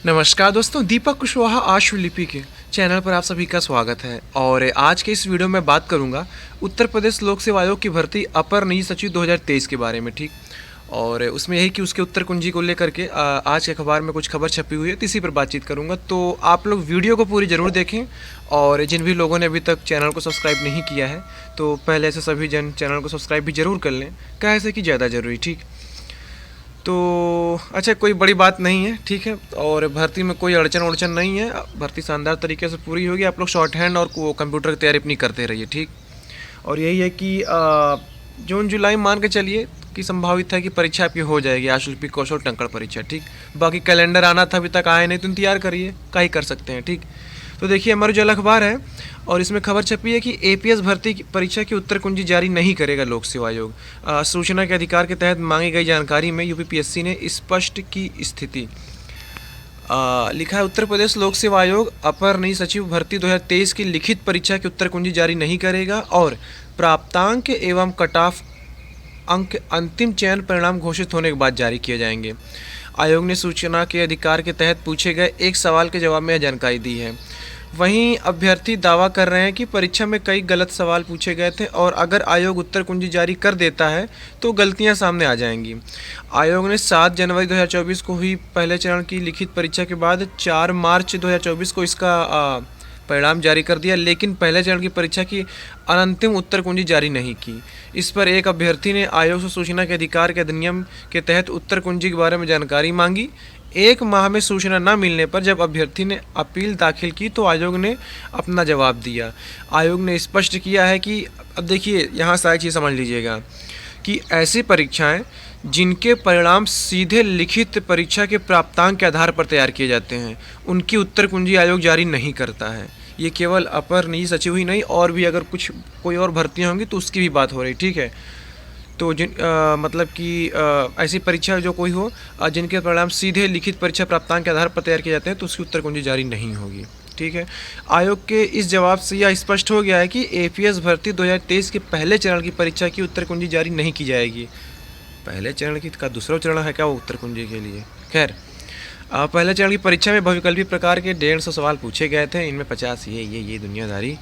नमस्कार दोस्तों, दीपक कुशवाहा आशुलिपि के चैनल पर आप सभी का स्वागत है। और आज के इस वीडियो में बात करूंगा उत्तर प्रदेश लोक सेवा आयोग की भर्ती अपर निजी सचिव 2023 के बारे में। ठीक, और उसमें यही कि उसके उत्तर कुंजी को लेकर के आज के अखबार में कुछ खबर छपी हुई है, तो इसी पर बातचीत करूंगा। तो आप लोग वीडियो को पूरी ज़रूर देखें, और जिन भी लोगों ने अभी तक चैनल को सब्सक्राइब नहीं किया है तो पहले से सभी जन चैनल को सब्सक्राइब भी ज़रूर कर लें, कैसे कि ज़्यादा ज़रूरी। ठीक, तो अच्छा, कोई बड़ी बात नहीं है, ठीक है। और भर्ती में कोई अड़चन नहीं है, भर्ती शानदार तरीके से पूरी होगी। आप लोग शॉर्ट हैंड और कंप्यूटर की तैयारी अपनी करते रहिए। ठीक, और यही है कि जून जुलाई मान के चलिए कि संभावित है कि परीक्षा आपकी हो जाएगी, आशुलिपि कौशल टंकण परीक्षा। ठीक, बाकी कैलेंडर आना था, अभी तक आए नहीं, तो इंतजार करिए, क्या ही कर सकते हैं। ठीक, तो देखिए अमर उजाला अखबार है और इसमें खबर छपी है कि एपीएस भर्ती की परीक्षा की उत्तर कुंजी जारी नहीं करेगा लोक सेवा आयोग। सूचना के अधिकार के तहत मांगी गई जानकारी में यूपीपीएससी ने स्पष्ट की स्थिति। लिखा है, उत्तर प्रदेश लोक सेवा आयोग अपर निजी सचिव भर्ती 2023 की लिखित परीक्षा की उत्तर कुंजी जारी नहीं करेगा और प्राप्तांक एवं कट ऑफ अंक अंतिम चयन परिणाम घोषित होने के बाद जारी किए जाएंगे। आयोग ने सूचना के अधिकार के तहत पूछे गए एक सवाल के जवाब में यह जानकारी दी है। वहीं अभ्यर्थी दावा कर रहे हैं कि परीक्षा में कई गलत सवाल पूछे गए थे और अगर आयोग उत्तर कुंजी जारी कर देता है तो गलतियां सामने आ जाएंगी। आयोग ने 7 जनवरी 2024 को हुई पहले चरण की लिखित परीक्षा के बाद 4 मार्च 2024 को इसका परिणाम जारी कर दिया, लेकिन पहले चरण की परीक्षा की अंतिम उत्तर कुंजी जारी नहीं की। इस पर एक अभ्यर्थी ने आयोग से सूचना के अधिकार के अधिनियम के तहत उत्तर कुंजी के बारे में जानकारी मांगी। 1 माह में सूचना न मिलने पर जब अभ्यर्थी ने अपील दाखिल की तो आयोग ने अपना जवाब दिया। आयोग ने स्पष्ट किया है कि अब देखिए यहाँ सारी चीज़ समझ लीजिएगा कि ऐसी परीक्षाएं जिनके परिणाम सीधे लिखित परीक्षा के प्राप्तांक के आधार पर तैयार किए जाते हैं, उनकी उत्तर कुंजी आयोग जारी नहीं करता है। ये केवल अपर निजी सचिव ही नहीं, और भी अगर कोई और भर्तियाँ होंगी तो उसकी भी बात हो रही। ठीक है, तो मतलब कि ऐसी परीक्षा जो कोई हो जिनके परिणाम सीधे लिखित परीक्षा प्राप्तांक के आधार पर तैयार किए जाते हैं तो उसकी उत्तर कुंजी जारी नहीं होगी। ठीक है, आयोग के इस जवाब से यह स्पष्ट हो गया है कि एपीएस भर्ती 2023 के पहले चरण की परीक्षा की उत्तर कुंजी जारी नहीं की जाएगी। पहले चरण की का दूसरा चरण है क्या वो उत्तर कुंजी के लिए? खैर, पहले चरण की परीक्षा में बहुविकल्पी प्रकार के 150 सवाल पूछे गए थे, इनमें 50 ये दुनियादारी।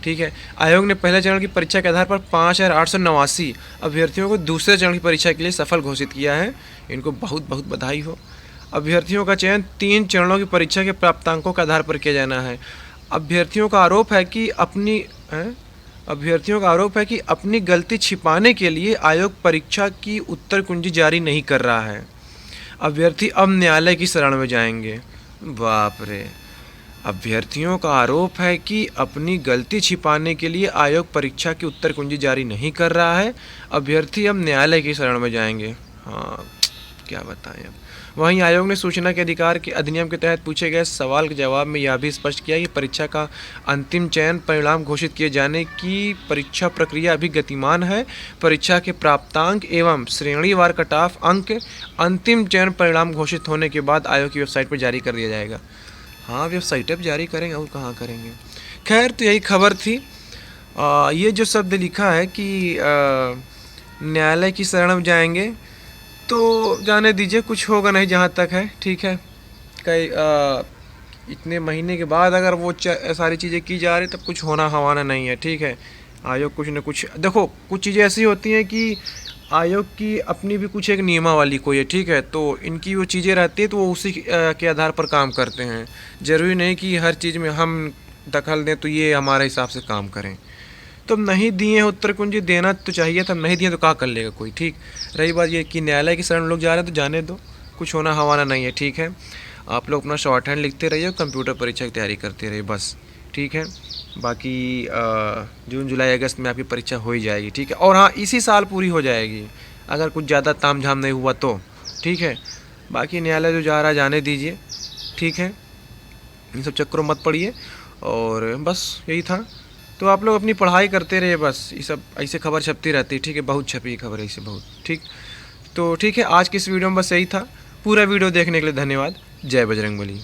ठीक है, आयोग ने पहले चरण की परीक्षा के आधार पर 5889 अभ्यर्थियों को दूसरे चरण की परीक्षा के लिए सफल घोषित किया है। इनको बहुत बहुत बधाई हो। अभ्यर्थियों का चयन 3 चरणों की परीक्षा के प्राप्तांकों के आधार पर किया जाना है। अभ्यर्थियों का आरोप है कि अपनी गलती छिपाने के लिए आयोग परीक्षा की उत्तर कुंजी जारी नहीं कर रहा है। अभ्यर्थी अब न्यायालय की शरण में जाएंगे। बाप रे, अभ्यर्थियों का आरोप है कि अपनी गलती छिपाने के लिए आयोग परीक्षा की उत्तर कुंजी जारी नहीं कर रहा है। अभ्यर्थी अब न्यायालय की शरण में जाएंगे। हाँ, क्या बताएं अब। वहीं आयोग ने सूचना के अधिकार के अधिनियम के तहत पूछे गए सवाल के जवाब में यह भी स्पष्ट किया कि परीक्षा का अंतिम चयन परिणाम घोषित किए जाने की परीक्षा प्रक्रिया अभी गतिमान है। परीक्षा के प्राप्तांक एवं श्रेणीवार कट ऑफ अंक अंतिम चयन परिणाम घोषित होने के बाद आयोग की वेबसाइट पर जारी कर दिया जाएगा। हाँ, वेबसाइट पर जारी करेंगे, और कहाँ करेंगे। खैर, तो यही खबर थी। ये जो शब्द लिखा है कि न्यायालय की शरण में जाएंगे, तो जाने दीजिए, कुछ होगा नहीं जहाँ तक है। ठीक है, कई इतने महीने के बाद अगर वो सारी चीज़ें की जा रही तब कुछ होना हवाना नहीं है। ठीक है, आयोग कुछ न कुछ, देखो कुछ चीज़ें ऐसी होती हैं कि आयोग की अपनी भी कुछ एक नियमावली कोई है। ठीक है, तो इनकी वो चीज़ें रहती है तो वो उसी के आधार पर काम करते हैं। ज़रूरी नहीं कि हर चीज़ में हम दखल दें तो ये हमारे हिसाब से काम करें। तो नहीं दिए उत्तर कुंजी, देना तो चाहिए था, नहीं दिए तो क्या कर लेगा कोई। ठीक, रही बात ये कि न्यायालय की शरण लोग जा रहे हैं तो जाने दो, कुछ होना हवाना नहीं है। ठीक है, आप लोग अपना शॉर्ट हैंड लिखते रहिए, कंप्यूटर परीक्षा की तैयारी करते रहिए, बस। ठीक है, बाकी जून जुलाई अगस्त में आपकी परीक्षा हो ही जाएगी। ठीक है, और हाँ, इसी साल पूरी हो जाएगी अगर कुछ ज़्यादा तामझाम नहीं हुआ तो। ठीक है, बाकी न्यायालय जो जा रहा है जाने दीजिए। ठीक है, इन सब चक्करों मत पड़िए, और बस यही था। तो आप लोग अपनी पढ़ाई करते रहिए, बस। ये सब ऐसे खबर छपती रहती है। ठीक है, बहुत छपी खबर ऐसे, बहुत। ठीक, तो ठीक है, आज की इस वीडियो में बस यही था। पूरा वीडियो देखने के लिए धन्यवाद। जय बजरंगबली।